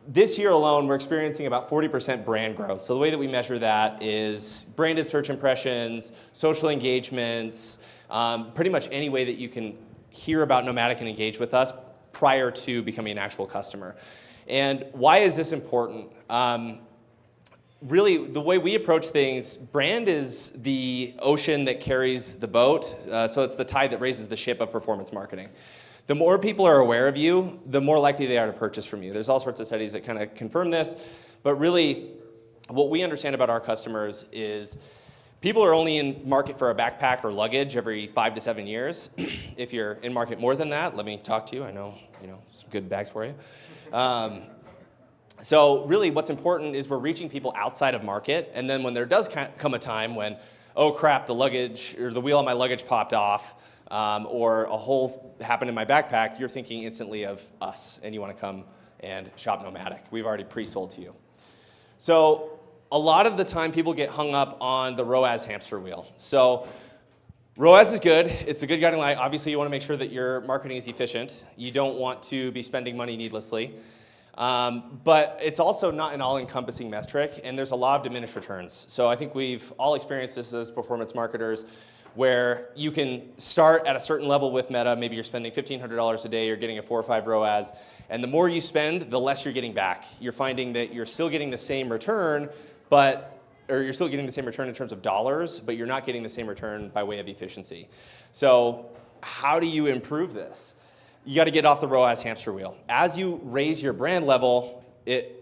This year alone, we're experiencing about 40% brand growth. So the way that we measure that is branded search impressions, social engagements, pretty much any way that you can hear about Nomadic and engage with us prior to becoming an actual customer. And why is this important? Really, the way we approach things, brand is the ocean that carries the boat, so it's the tide that raises the ship of performance marketing. The more people are aware of you, the more likely they are to purchase from you. There's all sorts of studies that kind of confirm this, but really, what we understand about our customers is people are only in market for a backpack or luggage every 5 to 7 years. If you're in market more than that, let me talk to you. I know, some good bags for you. So really what's important is we're reaching people outside of market, and then when there does come a time when, oh crap, the luggage or the wheel on my luggage popped off, or a hole happened in my backpack, you're thinking instantly of us, and you want to come and shop Nomadic. We've already pre-sold to you. So a lot of the time people get hung up on the ROAS hamster wheel. So ROAS is good. It's a good guiding light. Obviously, you want to make sure that your marketing is efficient. You don't want to be spending money needlessly. But it's also not an all-encompassing metric, and there's a lot of diminished returns. So I think we've all experienced this as performance marketers, where you can start at a certain level with Meta. Maybe you're spending $1,500 a day, you're getting a 4 or 5 ROAS, and the more you spend, the less you're getting back. You're finding that you're still getting the same return, or you're still getting the same return in terms of dollars, but you're not getting the same return by way of efficiency. So how do you improve this? You got to get off the ROAS hamster wheel. As you raise your brand level, it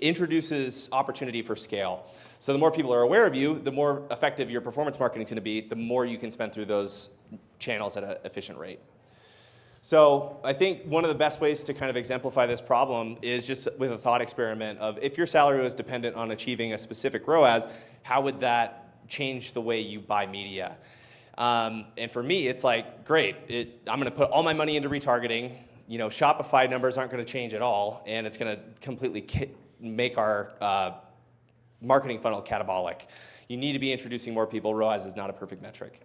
introduces opportunity for scale. So the more people are aware of you, the more effective your performance marketing is going to be, the more you can spend through those channels at an efficient rate. So I think one of the best ways to kind of exemplify this problem is just with a thought experiment of if your salary was dependent on achieving a specific ROAS, how would that change the way you buy media? And for me, it's like, great, I'm going to put all my money into retargeting. Shopify numbers aren't going to change at all, and it's going to completely make our marketing funnel catabolic. You need to be introducing more people. ROAS is not a perfect metric.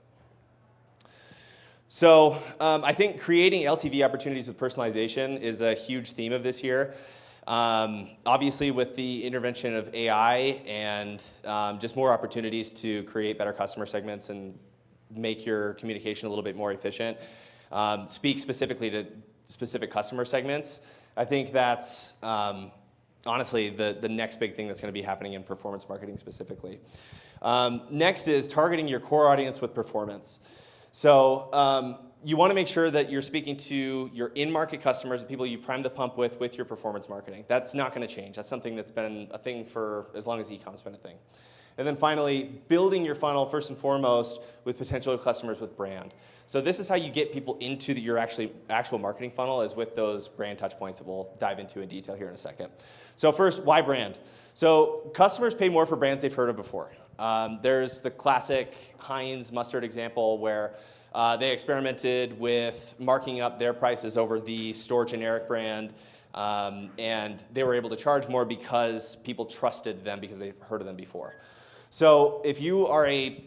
So I think creating LTV opportunities with personalization is a huge theme of this year. Obviously, with the intervention of AI and just more opportunities to create better customer segments and make your communication a little bit more efficient, speak specifically to specific customer segments, I think that's honestly the next big thing that's going to be happening in performance marketing specifically. Next is targeting your core audience with performance. So you want to make sure that you're speaking to your in-market customers, the people you prime the pump with your performance marketing. That's not going to change. That's something that's been a thing for as long as e-com's been a thing. And then finally, building your funnel first and foremost with potential customers with brand. So this is how you get people into your actual marketing funnel, is with those brand touch points that we'll dive into in detail here in a second. So first, why brand? So customers pay more for brands they've heard of before. There's the classic Heinz mustard example where they experimented with marking up their prices over the store generic brand, and they were able to charge more because people trusted them because they've heard of them before. So if you are a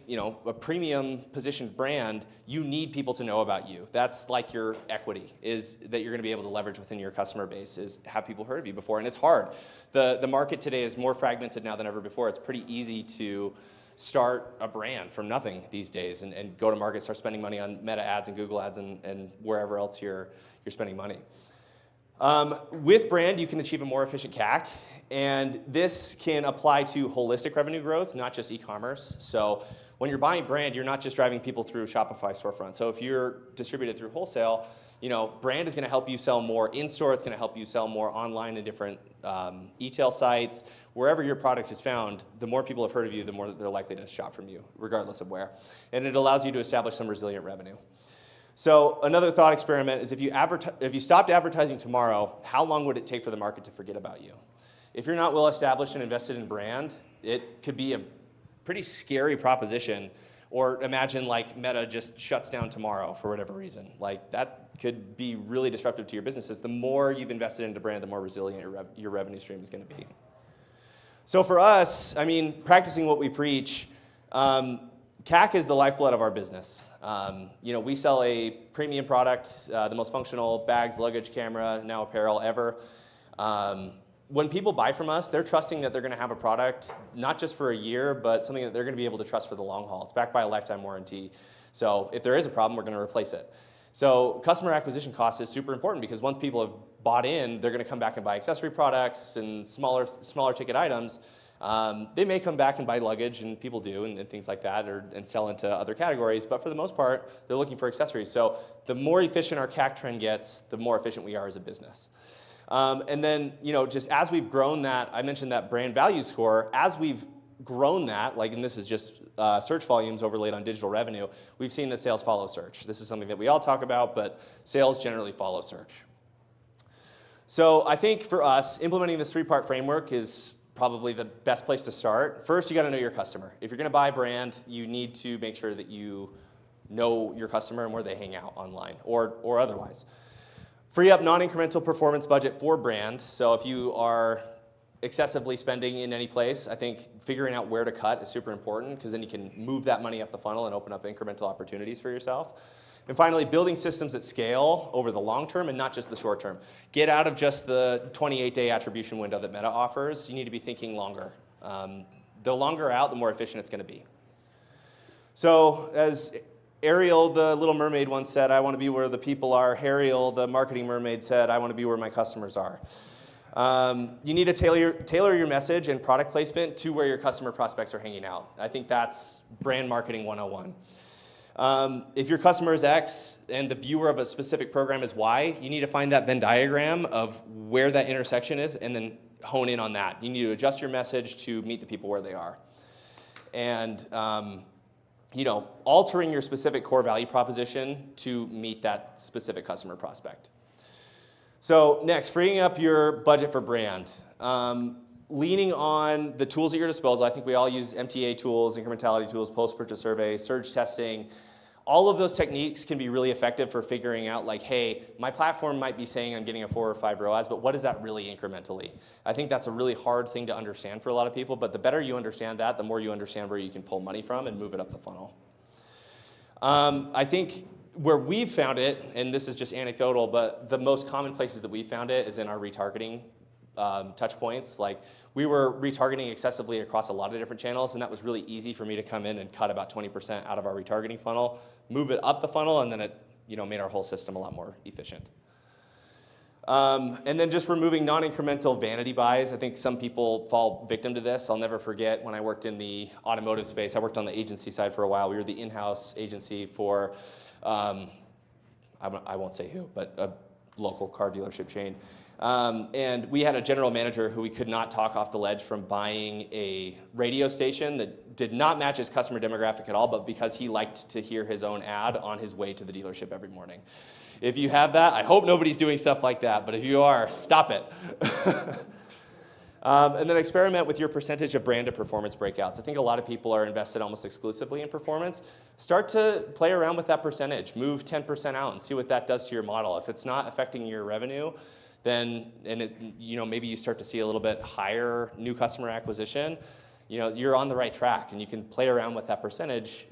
premium positioned brand, you need people to know about you. That's like your equity, is that you're going to be able to leverage within your customer base, is have people heard of you before. And it's hard. The market today is more fragmented now than ever before. It's pretty easy to start a brand from nothing these days and go to market, start spending money on Meta ads and Google ads and wherever else you're spending money. With brand, you can achieve a more efficient CAC, and this can apply to holistic revenue growth, not just e-commerce. So when you're buying brand, you're not just driving people through Shopify storefront. So if you're distributed through wholesale, brand is going to help you sell more in-store. It's going to help you sell more online in different e-tail sites. Wherever your product is found, the more people have heard of you, the more they're likely to shop from you, regardless of where. And it allows you to establish some resilient revenue. So another thought experiment is if you stopped advertising tomorrow, how long would it take for the market to forget about you? If you're not well established and invested in brand, it could be a pretty scary proposition. Or imagine like Meta just shuts down tomorrow for whatever reason. Like that could be really disruptive to your businesses. The more you've invested into brand, the more resilient your revenue stream is going to be. So for us, practicing what we preach, CAC is the lifeblood of our business. We sell a premium product, the most functional bags, luggage, camera, now apparel ever. When people buy from us, they're trusting that they're going to have a product, not just for a year, but something that they're going to be able to trust for the long haul. It's backed by a lifetime warranty. So if there is a problem, we're going to replace it. So customer acquisition cost is super important because once people have bought in, they're going to come back and buy accessory products and smaller ticket items. They may come back and buy luggage, and people do, and things like that, and sell into other categories. But for the most part, they're looking for accessories. So the more efficient our CAC trend gets, the more efficient we are as a business. And then, just as we've grown that, I mentioned that brand value score. As we've grown that, and this is just search volumes overlaid on digital revenue, we've seen that sales follow search. This is something that we all talk about, but sales generally follow search. So I think for us, implementing this 3-part framework is probably the best place to start. First, you got to know your customer. If you're going to buy a brand, you need to make sure that you know your customer and where they hang out online or otherwise. Free up non-incremental performance budget for brand. So if you are excessively spending in any place, I think figuring out where to cut is super important because then you can move that money up the funnel and open up incremental opportunities for yourself. And finally, building systems at scale over the long term and not just the short term. Get out of just the 28-day attribution window that Meta offers. You need to be thinking longer. The longer out, the more efficient it's going to be. So as Ariel, the Little Mermaid, once said, "I want to be where the people are." Ariel, the marketing mermaid, said, "I want to be where my customers are." You need to tailor your message and product placement to where your customer prospects are hanging out. I think that's brand marketing 101. If your customer is X and the viewer of a specific program is Y, you need to find that Venn diagram of where that intersection is and then hone in on that. You need to adjust your message to meet the people where they are. And altering your specific core value proposition to meet that specific customer prospect. So next, freeing up your budget for brand. Leaning on the tools at your disposal. I think we all use MTA tools, incrementality tools, post-purchase survey, surge testing. All of those techniques can be really effective for figuring out hey, my platform might be saying I'm getting a 4 or 5 ROAS, but what is that really incrementally? I think that's a really hard thing to understand for a lot of people, but the better you understand that, the more you understand where you can pull money from and move it up the funnel. I think where we've found it, and this is just anecdotal, but the most common places that we found it is in our retargeting touch points. We were retargeting excessively across a lot of different channels, and that was really easy for me to come in and cut about 20% out of our retargeting funnel, move it up the funnel, and then it made our whole system a lot more efficient. And then just removing non-incremental vanity buys. I think some people fall victim to this. I'll never forget when I worked in the automotive space. I worked on the agency side for a while. We were the in-house agency for, I won't say who, but a local car dealership chain. And we had a general manager who we could not talk off the ledge from buying a radio station that did not match his customer demographic at all, but because he liked to hear his own ad on his way to the dealership every morning. If you have that, I hope nobody's doing stuff like that, but if you are, stop it. And then experiment with your percentage of brand to performance breakouts. I think a lot of people are invested almost exclusively in performance. Start to play around with that percentage. Move 10% out and see what that does to your model. If it's not affecting your revenue, then maybe you start to see a little bit higher new customer acquisition, you're on the right track, and you can play around with that percentage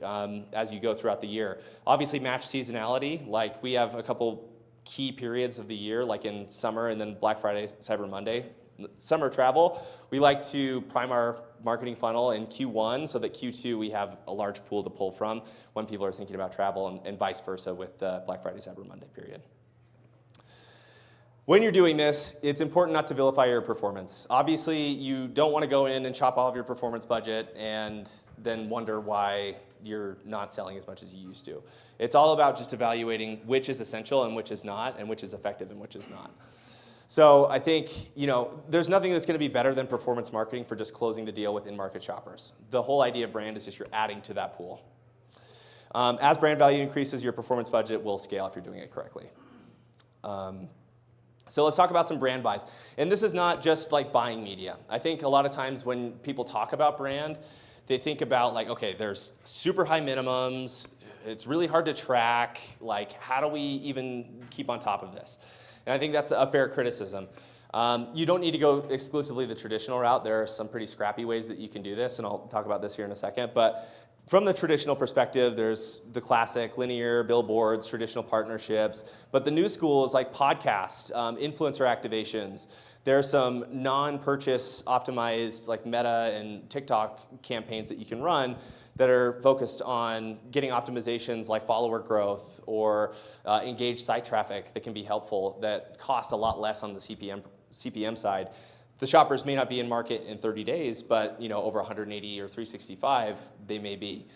as you go throughout the year. Obviously, match seasonality. We have a couple key periods of the year, like in summer and then Black Friday, Cyber Monday. Summer travel, we like to prime our marketing funnel in Q1 so that Q2 we have a large pool to pull from when people are thinking about travel, and vice versa with the Black Friday, Cyber Monday period. When you're doing this, it's important not to vilify your performance. Obviously, you don't want to go in and chop all of your performance budget and then wonder why you're not selling as much as you used to. It's all about just evaluating which is essential and which is not, and which is effective and which is not. So I think, there's nothing that's going to be better than performance marketing for just closing the deal with in-market shoppers. The whole idea of brand is just you're adding to that pool. As brand value increases, your performance budget will scale if you're doing it correctly. So let's talk about some brand buys. And this is not just buying media. I think a lot of times when people talk about brand, they think about okay, there's super high minimums, it's really hard to track, how do we even keep on top of this? And I think that's a fair criticism. You don't need to go exclusively the traditional route. There are some pretty scrappy ways that you can do this, and I'll talk about this here in a second. But from the traditional perspective, there's the classic linear, billboards, traditional partnerships. But the new school is like podcast, influencer activations. There are some non-purchase optimized like Meta and TikTok campaigns that you can run that are focused on getting optimizations like follower growth or engaged site traffic that can be helpful, that cost a lot less on the CPM side. The shoppers may not be in market in 30 days, but over 180 or 365, they may be.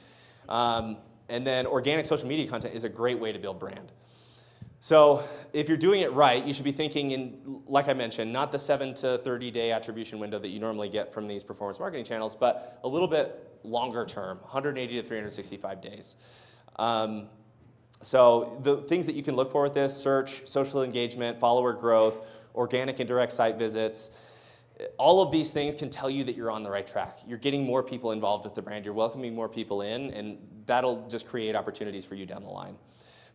And then organic social media content is a great way to build brand. So if you're doing it right, you should be thinking in, like I mentioned, not the 7 to 30 day attribution window that you normally get from these performance marketing channels, but a little bit longer term, 180 to 365 days. So the things that you can look for with this: search, social engagement, follower growth, organic and direct site visits. All of these things can tell you that you're on the right track. You're getting more people involved with the brand. You're welcoming more people in, and that'll just create opportunities for you down the line.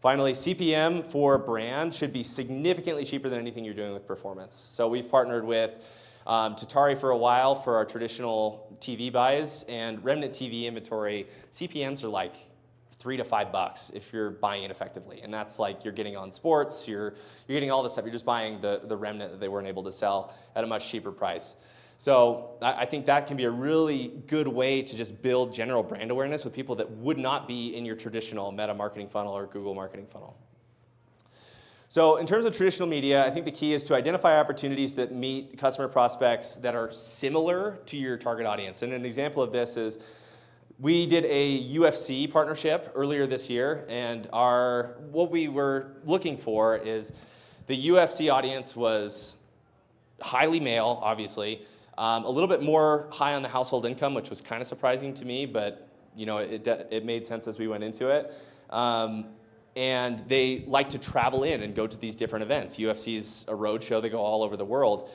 Finally, CPM for brand should be significantly cheaper than anything you're doing with performance. So we've partnered with Tatari for a while for our traditional TV buys, and remnant TV inventory, CPMs are like $3 to $5 if you're buying it effectively. And that's like you're getting on sports, you're getting all this stuff. You're just buying the remnant that they weren't able to sell at a much cheaper price. So I think that can be a really good way to just build general brand awareness with people that would not be in your traditional Meta marketing funnel or Google marketing funnel. So in terms of traditional media, I think the key is to identify opportunities that meet customer prospects that are similar to your target audience. And an example of this is we did a UFC partnership earlier this year, and what we were looking for is the UFC audience was highly male, obviously, a little bit more high on the household income, which was kind of surprising to me, but it made sense as we went into it. And they like to travel in and go to these different events. UFC's a road show; they go all over the world.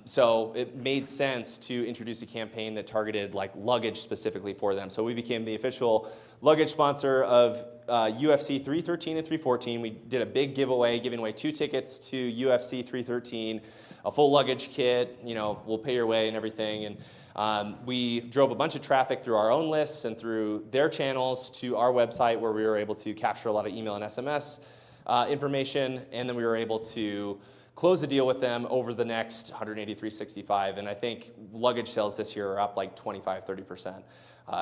So it made sense to introduce a campaign that targeted like luggage specifically for them. So we became the official luggage sponsor of UFC 313 and 314. We did a big giveaway, giving away 2 tickets to UFC 313, a full luggage kit, we'll pay your way and everything. And we drove a bunch of traffic through our own lists and through their channels to our website, where we were able to capture a lot of email and SMS information, and then we were able to close the deal with them over the next 180, 365. And I think luggage sales this year are up like 25, 30%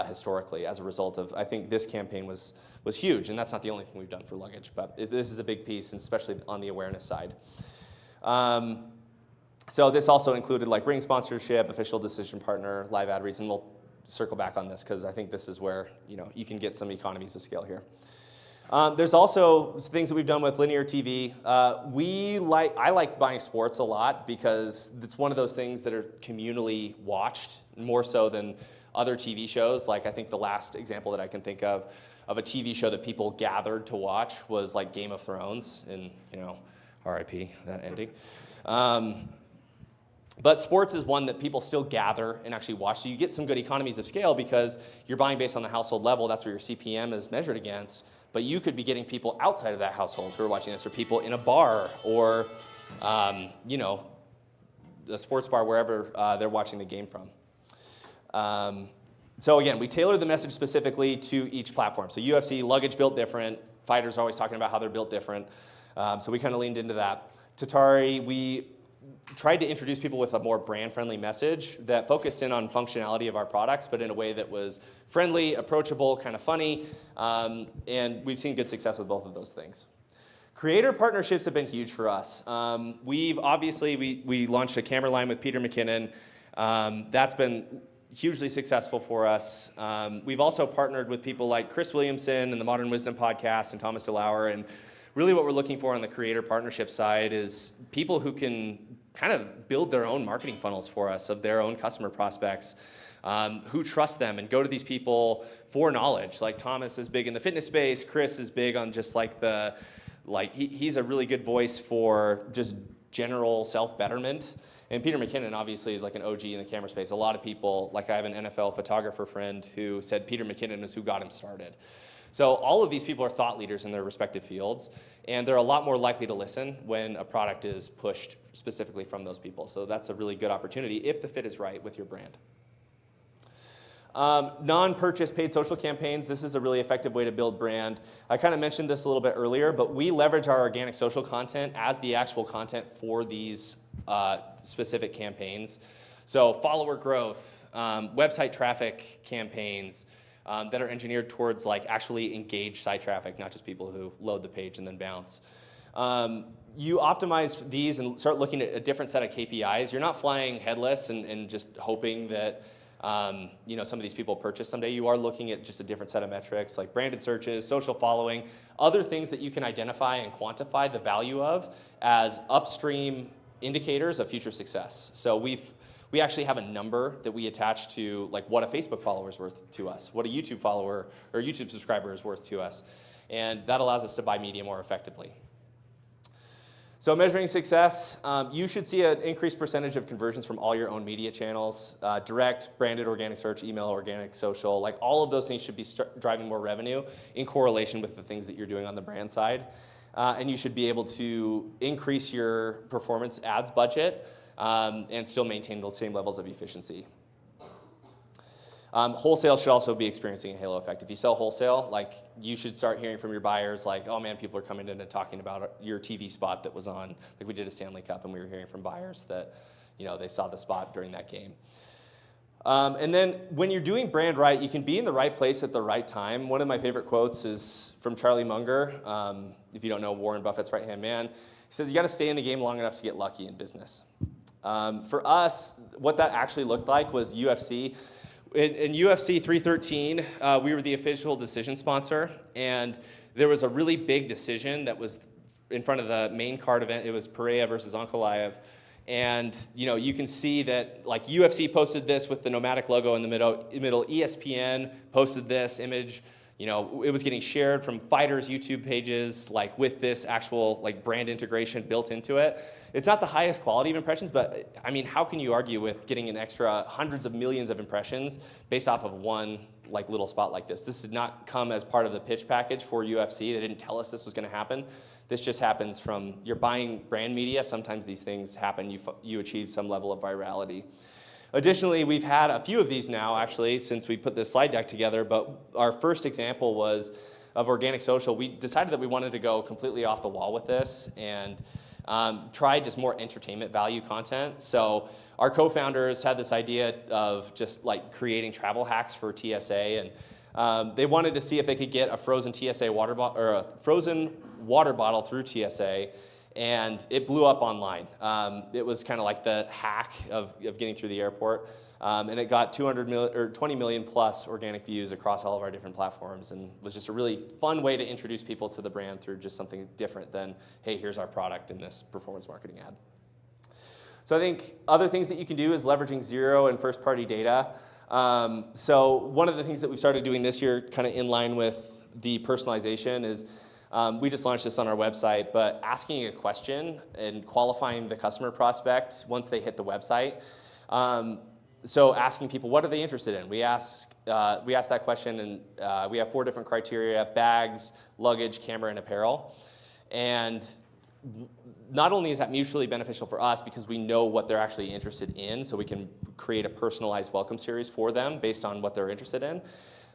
historically as a result of, I think this campaign was huge. And that's not the only thing we've done for luggage, but this is a big piece, and especially on the awareness side. So this also included like ring sponsorship, official decision partner, live ad reads, and we'll circle back on this because I think this is where you can get some economies of scale here. There's also things that we've done with linear TV. I like buying sports a lot because it's one of those things that are communally watched more so than other TV shows. Like I think the last example that I can think of a TV show that people gathered to watch was like Game of Thrones, and RIP, that ending. But sports is one that people still gather and actually watch. So you get some good economies of scale because you're buying based on the household level. That's where your CPM is measured against. But you could be getting people outside of that household who are watching this, or people in a bar or, a sports bar, wherever they're watching the game from. So again, we tailor the message specifically to each platform. So UFC, luggage built different. Fighters are always talking about how they're built different. So we kind of leaned into that. Tatari, we tried to introduce people with a more brand-friendly message that focused in on functionality of our products, but in a way that was friendly, approachable, kind of funny, and we've seen good success with both of those things. Creator partnerships have been huge for us. We launched a camera line with Peter McKinnon. That's been hugely successful for us. We've also partnered with people like Chris Williamson and the Modern Wisdom podcast and Thomas DeLauer, and really what we're looking for on the creator partnership side is people who can kind of build their own marketing funnels for us of their own customer prospects, who trust them and go to these people for knowledge. Like Thomas is big in the fitness space. Chris is big on just like he's a really good voice for just general self-betterment. And Peter McKinnon obviously is like an OG in the camera space. A lot of people, like I have an NFL photographer friend who said Peter McKinnon is who got him started. So all of these people are thought leaders in their respective fields, and they're a lot more likely to listen when a product is pushed specifically from those people. So that's a really good opportunity if the fit is right with your brand. Non-purchase paid social campaigns. This is a really effective way to build brand. I kind of mentioned this a little bit earlier, but we leverage our organic social content as the actual content for these specific campaigns. So follower growth, website traffic campaigns that are engineered towards like actually engaged site traffic, not just people who load the page and then bounce. You optimize these and start looking at a different set of KPIs. You're not flying headless and just hoping that some of these people purchase someday. You are looking at just a different set of metrics like branded searches, social following, other things that you can identify and quantify the value of as upstream indicators of future success. So we actually have a number that we attach to like what a Facebook follower is worth to us, what a YouTube follower or YouTube subscriber is worth to us. And that allows us to buy media more effectively. So measuring success, you should see an increased percentage of conversions from all your own media channels, direct, branded, organic search, email, organic, social, like all of those things should be driving more revenue in correlation with the things that you're doing on the brand side. And you should be able to increase your performance ads budget and still maintain the same levels of efficiency. Wholesale should also be experiencing a halo effect. If you sell wholesale, like you should start hearing from your buyers like, oh man, people are coming in and talking about your TV spot that was on, like we did a Stanley Cup and we were hearing from buyers that, they saw the spot during that game. And then when you're doing brand right, you can be in the right place at the right time. One of my favorite quotes is from Charlie Munger. If you don't know, Warren Buffett's right-hand man. He says, you gotta stay in the game long enough to get lucky in business. For us, what that actually looked like was UFC. In UFC 313, we were the official decision sponsor, and there was a really big decision that was in front of the main card event. It was Pereira versus Ankalaev, and you can see that like UFC posted this with the Nomadic logo in the middle. ESPN posted this image. It was getting shared from fighters' YouTube pages, like with this actual like brand integration built into it. It's not the highest quality of impressions, but I mean, how can you argue with getting an extra hundreds of millions of impressions based off of one like little spot like this? This did not come as part of the pitch package for UFC. They didn't tell us this was going to happen. This just happens from you're buying brand media. Sometimes these things happen. You achieve some level of virality. Additionally, we've had a few of these now, actually, since we put this slide deck together, but our first example was of organic social. We decided that we wanted to go completely off the wall with this and try just more entertainment value content. So our co-founders had this idea of just like creating travel hacks for TSA, and they wanted to see if they could get a frozen TSA water bottle or a frozen water bottle through TSA. And it blew up online. It was kind of like the hack of getting through the airport. And it got 20 million plus organic views across all of our different platforms, and was just a really fun way to introduce people to the brand through just something different than, hey, here's our product in this performance marketing ad. So I think other things that you can do is leveraging zero and first party data. So one of the things that we started doing this year, kind of in line with the personalization, is we just launched this on our website, but asking a question and qualifying the customer prospect once they hit the website. So asking people, what are they interested in? We ask that question, and we have 4 different criteria: bags, luggage, camera, and apparel. And not only is that mutually beneficial for us because we know what they're actually interested in, so we can create a personalized welcome series for them based on what they're interested in,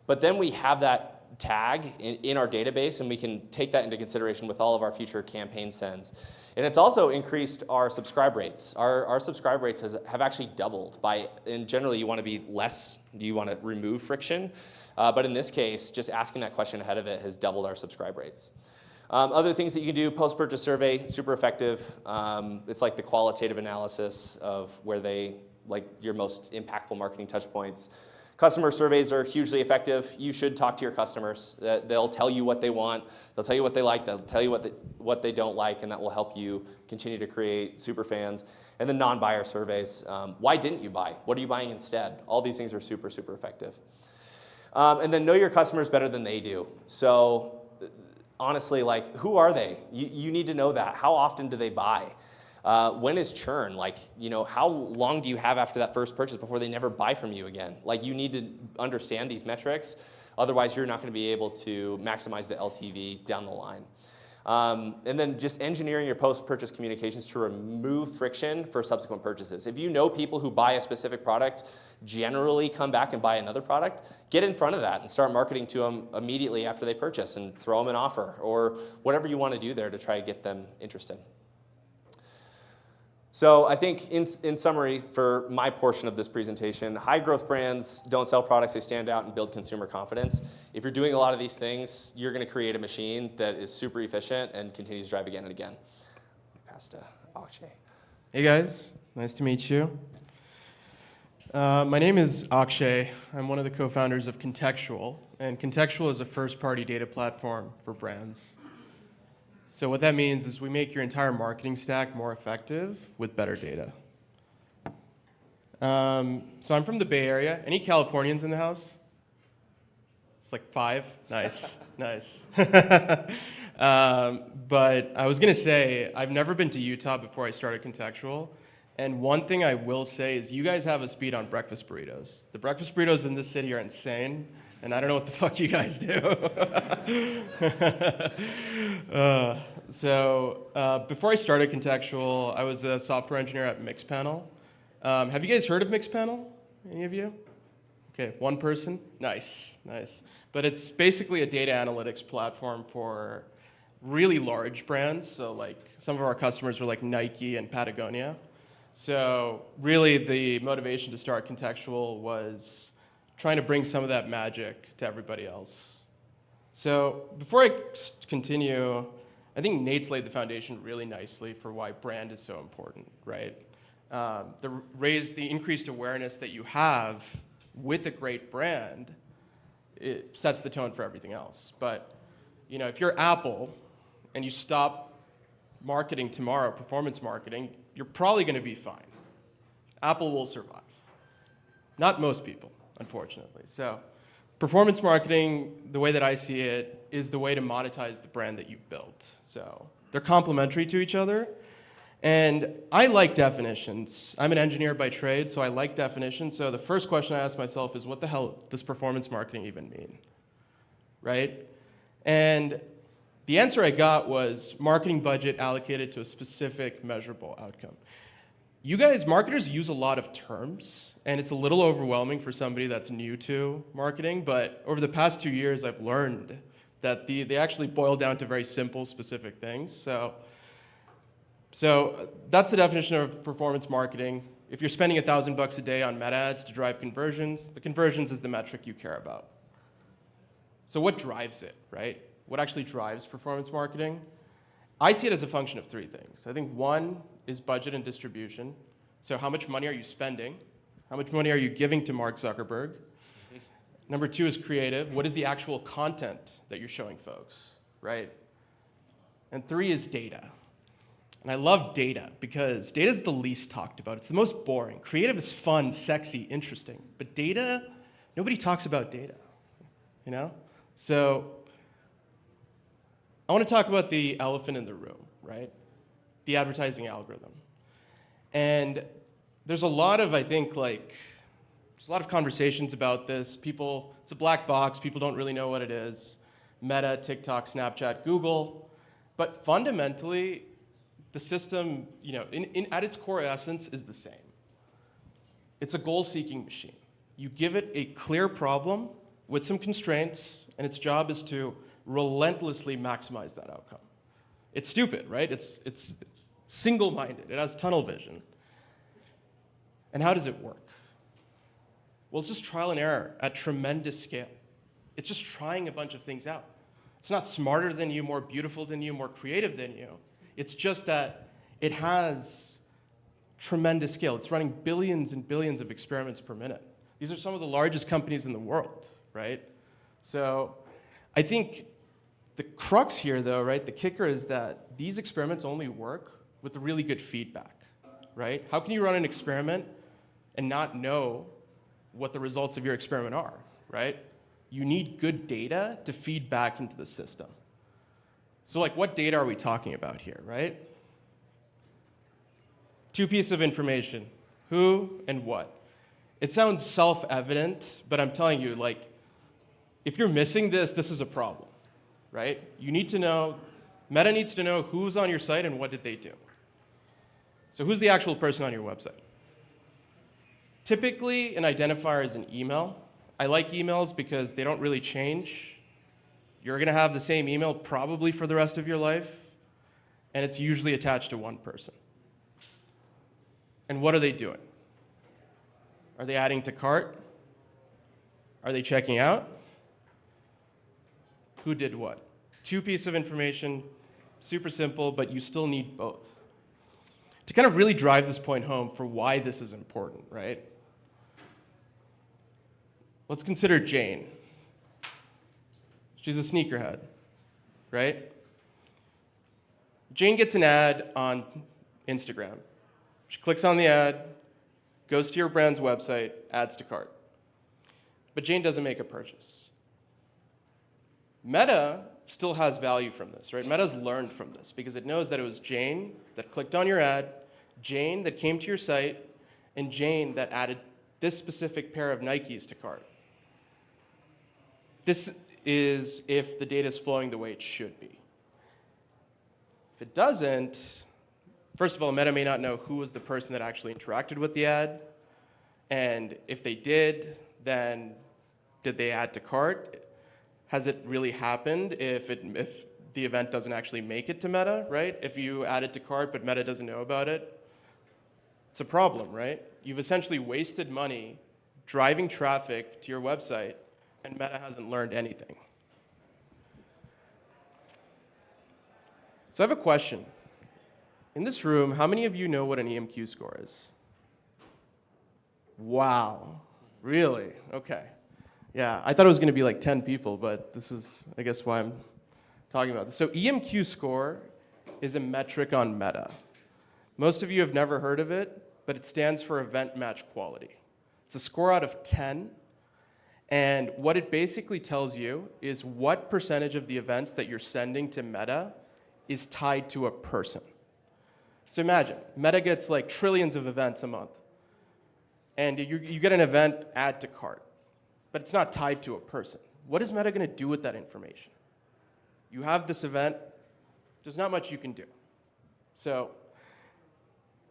but then we have that tag in our database, and we can take that into consideration with all of our future campaign sends. And it's also increased our subscribe rates. Our subscribe rates have actually doubled and generally you want to be less, you want to remove friction, but in this case, just asking that question ahead of it has doubled our subscribe rates. Other things that you can do, post-purchase survey, super effective. It's like the qualitative analysis of where your most impactful marketing touch points. Customer surveys are hugely effective. You should talk to your customers. They'll tell you what they want. They'll tell you what they like. They'll tell you what they don't like, and that will help you continue to create super fans. And then non-buyer surveys. Why didn't you buy? What are you buying instead? All these things are super, super effective. And then know your customers better than they do. So honestly, like, who are they? You need to know that. How often do they buy? When is churn? How long do you have after that first purchase before they never buy from you again? You need to understand these metrics. Otherwise, you're not going to be able to maximize the LTV down the line. And then just engineering your post-purchase communications to remove friction for subsequent purchases. If you know people who buy a specific product generally come back and buy another product, get in front of that and start marketing to them immediately after they purchase and throw them an offer or whatever you want to do there to try to get them interested. So I think in summary, for my portion of this presentation, high growth brands don't sell products, they stand out and build consumer confidence. If you're doing a lot of these things, you're gonna create a machine that is super efficient and continues to drive again and again. Pass to Akshay. Hey guys, nice to meet you. My name is Akshay. I'm one of the co-founders of Contextual, and Contextual is a first-party data platform for brands. So what that means is we make your entire marketing stack more effective with better data. So I'm from the Bay Area. Any Californians in the house? It's like 5? Nice, nice. But I was gonna say, I've never been to Utah before I started Contextual. And one thing I will say is you guys have a speed on breakfast burritos. The breakfast burritos in this city are insane, and I don't know what the fuck you guys do. Before I started Contextual, I was a software engineer at Mixpanel. Have you guys heard of Mixpanel? Any of you? Okay, one person? Nice, nice. But it's basically a data analytics platform for really large brands. So like some of our customers are like Nike and Patagonia. So really the motivation to start Contextual was trying to bring some of that magic to everybody else. So before I continue, I think Nate's laid the foundation really nicely for why brand is so important, right? The increased awareness that you have with a great brand, it sets the tone for everything else. But you know, if you're Apple and you stop marketing tomorrow, performance marketing, you're probably going to be fine. Apple will survive. Not most people, unfortunately. So performance marketing, the way that I see it, is the way to monetize the brand that you've built. So they're complementary to each other. And I like definitions. I'm an engineer by trade, so I like definitions. So the first question I ask myself is, what the hell does performance marketing even mean? Right? And the answer I got was marketing budget allocated to a specific measurable outcome. You guys, marketers, use a lot of terms, and it's a little overwhelming for somebody that's new to marketing, but over the past 2 years, I've learned that they actually boil down to very simple, specific things. So that's the definition of performance marketing. If you're spending $1,000 a day on meta ads to drive conversions, the conversions is the metric you care about. So what drives it, right? What actually drives performance marketing? I see it as a function of 3 things. I think one is budget and distribution. So how much money are you spending? How much money are you giving to Mark Zuckerberg? Number 2 is creative. What is the actual content that you're showing folks, right? And 3 is data. And I love data because data is the least talked about. It's the most boring. Creative is fun, sexy, interesting. But data, nobody talks about data, you know? So I want to talk about the elephant in the room, right? The advertising algorithm. And there's a lot of, I think, there's a lot of conversations about this. It's a black box. People don't really know what it is. Meta, TikTok, Snapchat, Google. But fundamentally, the system, you know, at its core essence is the same. It's a goal-seeking machine. You give it a clear problem with some constraints, and its job is to relentlessly maximize that outcome. It's stupid, right? It's single-minded. It has tunnel vision. And how does it work? Well, it's just trial and error at tremendous scale. It's just trying a bunch of things out. It's not smarter than you, more beautiful than you, more creative than you. It's just that it has tremendous scale. It's running billions and billions of experiments per minute. These are some of the largest companies in the world, right? So I think the crux here, though, right, the kicker is that these experiments only work with really good feedback, right? How can you run an experiment and not know what the results of your experiment are, right? You need good data to feed back into the system. So like, what data are we talking about here, right? 2 pieces of information, who and what. It sounds self-evident, but I'm telling you, like, if you're missing this, this is a problem, right? You need to know, Meta needs to know who's on your site and what did they do. So who's the actual person on your website? Typically, an identifier is an email. I like emails because they don't really change. You're going to have the same email probably for the rest of your life, and it's usually attached to one person. And what are they doing? Are they adding to cart? Are they checking out? Who did what? Two pieces of information, super simple, but you still need both. To kind of really drive this point home for why this is important, right? Let's consider Jane. She's a sneakerhead, right? Jane gets an ad on Instagram. She clicks on the ad, goes to your brand's website, adds to cart. But Jane doesn't make a purchase. Meta still has value from this, right? Meta's learned from this because it knows that it was Jane that clicked on your ad, Jane that came to your site, and Jane that added this specific pair of Nikes to cart. This is if the data is flowing the way it should be. If it doesn't, first of all, Meta may not know who was the person that actually interacted with the ad, and if they did, then did they add to cart? Has it really happened if the event doesn't actually make it to Meta, right? If you add it to cart but Meta doesn't know about it, it's a problem, right? You've essentially wasted money driving traffic to your website and Meta hasn't learned anything. So I have a question. In this room, how many of you know what an EMQ score is? Wow, really? Okay. Yeah, I thought it was going to be like 10 people, but this is, I guess, why I'm talking about this. So EMQ score is a metric on Meta. Most of you have never heard of it, but it stands for Event Match Quality. It's a score out of 10, and what it basically tells you is what percentage of the events that you're sending to Meta is tied to a person. So imagine, Meta gets like trillions of events a month, and you get an event add to cart, but it's not tied to a person. What is Meta going to do with that information? You have this event, there's not much you can do. So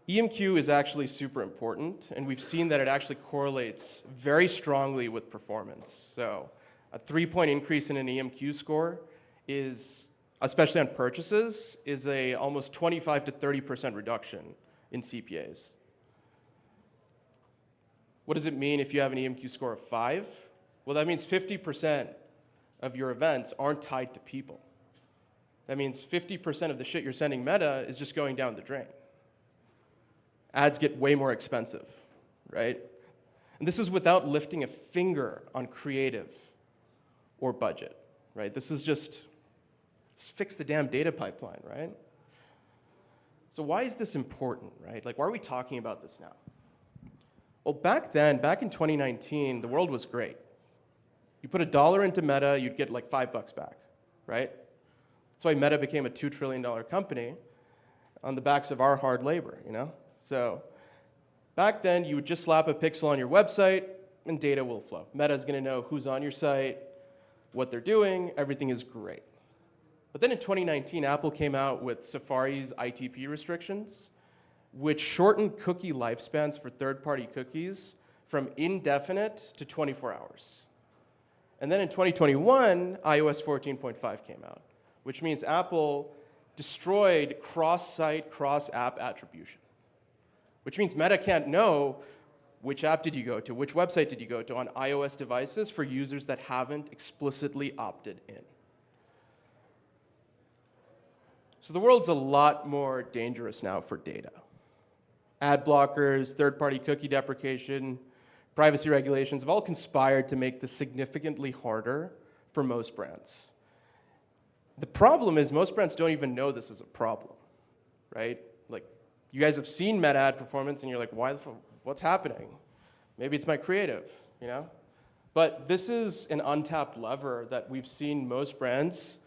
EMQ is actually super important, and we've seen that it actually correlates very strongly with performance. So a 3-point increase in an EMQ score is, especially on purchases, is a almost 25 to 30% reduction in CPAs. What does it mean if you have an EMQ score of 5? Well, that means 50% of your events aren't tied to people. That means 50% of the shit you're sending Meta is just going down the drain. Ads get way more expensive, right? And this is without lifting a finger on creative or budget, right? This is just fix the damn data pipeline, right? So why is this important, right? Like, why are we talking about this now? Well, back in 2019, the world was great. You put $1 into Meta, you'd get like $5 back, right? That's why Meta became a $2 trillion company on the backs of our hard labor, you know? So back then, you would just slap a pixel on your website and data will flow. Meta's gonna know who's on your site, what they're doing, everything is great. But then in 2019, Apple came out with Safari's ITP restrictions, which shortened cookie lifespans for third-party cookies from indefinite to 24 hours. And then in 2021, iOS 14.5 came out, which means Apple destroyed cross-site, cross-app attribution, which means Meta can't know which app did you go to, which website did you go to on iOS devices for users that haven't explicitly opted in. So the world's a lot more dangerous now for data. Ad blockers, third-party cookie deprecation, privacy regulations have all conspired to make this significantly harder for most brands. The problem is most brands don't even know this is a problem, right? Like, you guys have seen Meta ad performance and you're like, what's happening? Maybe it's my creative, you know? But this is an untapped lever that we've seen most brands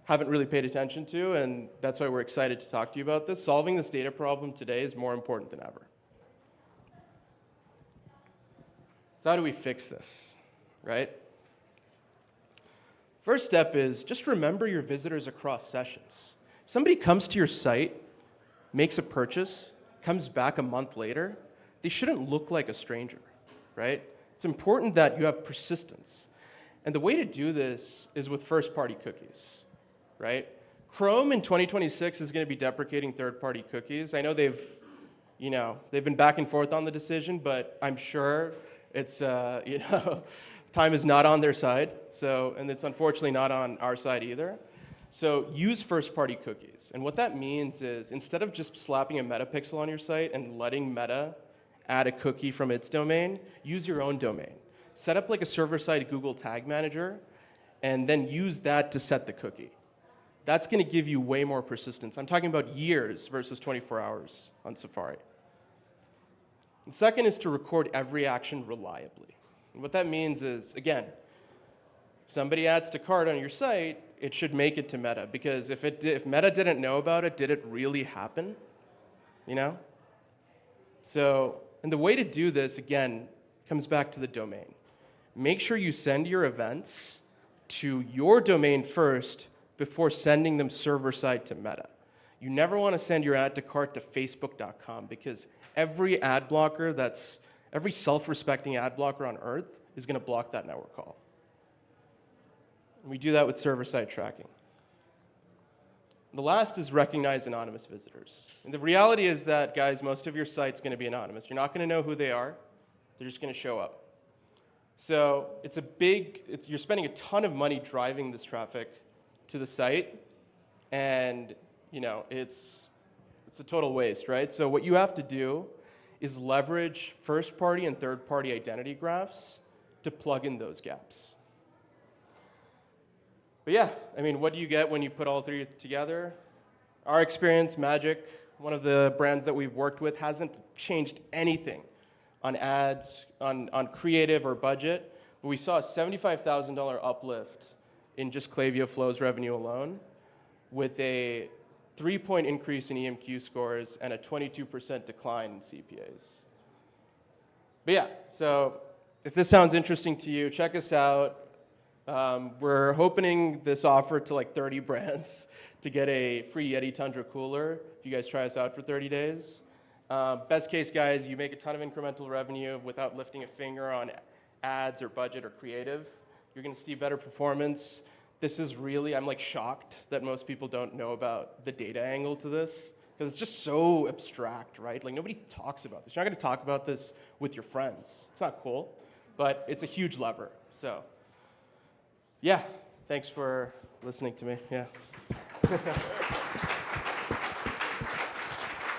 haven't really paid attention to, and that's why we're excited to talk to you about this. Solving this data problem today is more important than ever. So how do we fix this, right? First step is just remember your visitors across sessions. If somebody comes to your site, makes a purchase, comes back a month later, they shouldn't look like a stranger, right? It's important that you have persistence. And the way to do this is with first-party cookies, right? Chrome in 2026 is going to be deprecating third-party cookies. I know they've they've been back and forth on the decision, but I'm sure it's, time is not on their side. So, and it's unfortunately not on our side either. So use first-party cookies. And what that means is instead of just slapping a meta pixel on your site and letting Meta add a cookie from its domain, use your own domain. Set up like a server-side Google Tag Manager, and then use that to set the cookie. That's going to give you way more persistence. I'm talking about years versus 24 hours on Safari. The second is to record every action reliably. And what that means is, again, if somebody adds to cart on your site, it should make it to Meta, because if Meta didn't know about it, did it really happen? So, and the way to do this, again, comes back to the domain. Make sure you send your events to your domain first before sending them server-side to Meta. You never want to send your add to cart to facebook.com, because every ad blocker every self-respecting ad blocker on earth is going to block that network call. And we do that with server-side tracking. The last is recognize anonymous visitors. And the reality is that, guys, most of your site's going to be anonymous. You're not going to know who they are. They're just going to show up. So you're spending a ton of money driving this traffic to the site, and it's a total waste, right? So what you have to do is leverage first-party and third-party identity graphs to plug in those gaps. But yeah, what do you get when you put all three together? Our experience, Magic, one of the brands that we've worked with, hasn't changed anything on ads, on creative or budget, but we saw a $75,000 uplift in just Klaviyo Flow's revenue alone, with a 3-point increase in EMQ scores and a 22% decline in CPAs. But yeah, so if this sounds interesting to you, check us out. We're opening this offer to like 30 brands to get a free Yeti Tundra cooler if you guys try us out for 30 days. Best case, guys, you make a ton of incremental revenue without lifting a finger on ads or budget or creative. You're going to see better performance. This is really, I'm like shocked that most people don't know about the data angle to this, because it's just so abstract, right? Like nobody talks about this. You're not going to talk about this with your friends. It's not cool, but it's a huge lever. So yeah, thanks for listening to me. Yeah.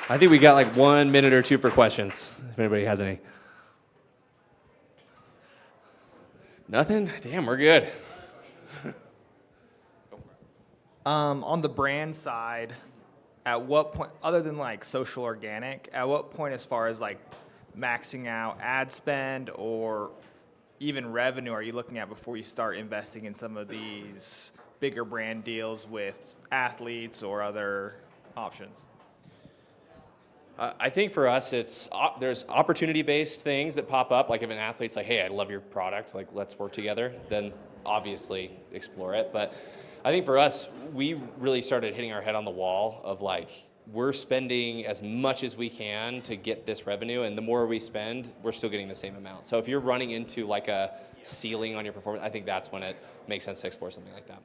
I think we got like 1 minute or two for questions, if anybody has any. Nothing? Damn, we're good. On the brand side, at what point, other than like social organic, at what point as far as like maxing out ad spend or even revenue are you looking at before you start investing in some of these bigger brand deals with athletes or other options? I think for us, there's opportunity-based things that pop up. Like if an athlete's like, hey, I love your product, like let's work together, then obviously explore it. But I think for us, we really started hitting our head on the wall of like, we're spending as much as we can to get this revenue, and the more we spend, we're still getting the same amount. So if you're running into like a ceiling on your performance, I think that's when it makes sense to explore something like that.